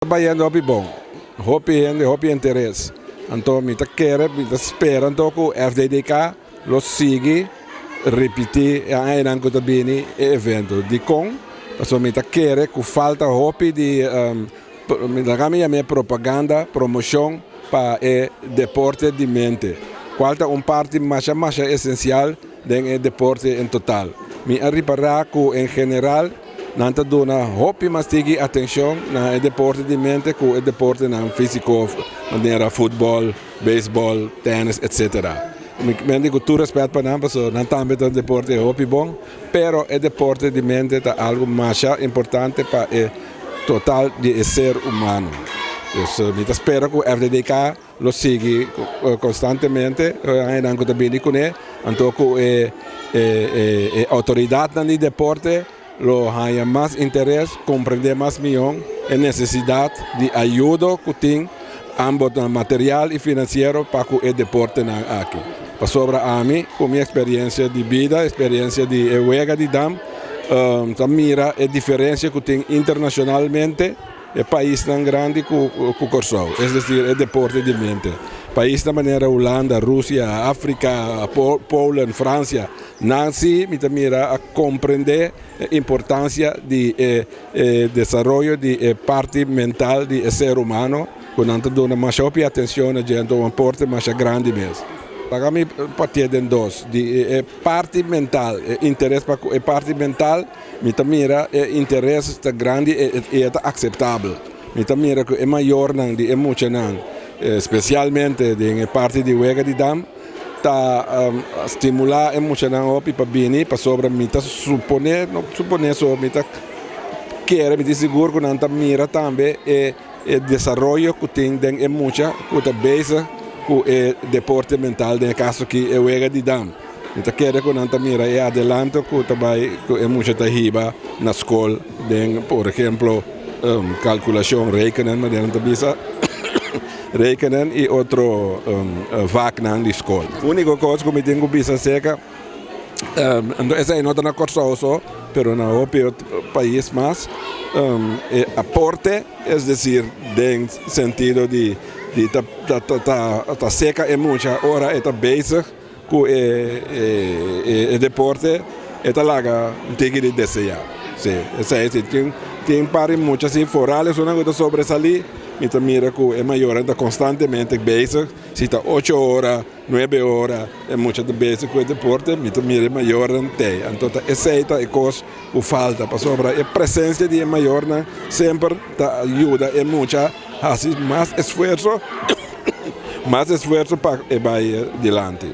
Trabalhando hobby bom, hobby interesse. Então, me quer, me espera então que o FDDK lo siga, repetir e ainda que também evento de com, então me quer que falta hobby de minha propaganda, promoção para o deporte de mente. Falta parte mais essencial do deporte em total. Me reparar que em geral nanta dona hobby mas tigi atenção na deporte de mente com o deporte na físico, maneira futebol, beisebol, tênis, etc. Me digo tu respeito para nós, não também é um deporte hobby bom, pero o deporte de mente é algo mais importante para o total de ser humano. Então, me espero que o FDDK lo siga constantemente, ainda também com ele, então que a autoridade no deporte lo haya más interés, comprender más millón en necesidad de ayuda que tiene ambos material y financiero para que el deporte aquí. Para sobre a mí, con mi experiencia de vida, experiencia de juega de dam, mira la diferencia que tiene internacionalmente el país tan grande que Corsou, es decir, el deporte de mente. País de manera Holanda, Rusia, África, Poland, Francia, Nancy, mira a comprender la importancia del desarrollo de parte mental del ser humano, con una mayor atención a un aporte más grande mesmo. Para mí, partir de dos, de parte mental, interesse para parte mental, mira interesse está grande e está aceitável. Mira que é maior de emocional. Especialmente em parte de juega de dam, estimular emocional para bem, para sobre mim, suponer sobre mim, quer me seguro que não mira também o desenvolvimento que tem de emoção, que está base com o deporte mental, no caso que é juega de dam. Então quer que não mira e adelante que também que emoção está riba na escola, por exemplo, calculação, rekenen, mas não bisa rekenen e outro vak na escola. A única coisa que me tenho que fazer essa é nota na Corsou só, pero na outro país mais aporte, é decir, em sentido de seca é muita hora é basic com o deporte é larga tem que desejar. Sim, essa é tem para muitas informações uma coisa sobresalir. Então, mira que é maior, está constantemente basic, se está 8 horas, 9 horas, é muito basic com o deporte, então mira é maior tem. Então, essa é a coisa que falta, para sobre a presença de maior, sempre ajuda, é muita, assim, mais esforço para ir adiante.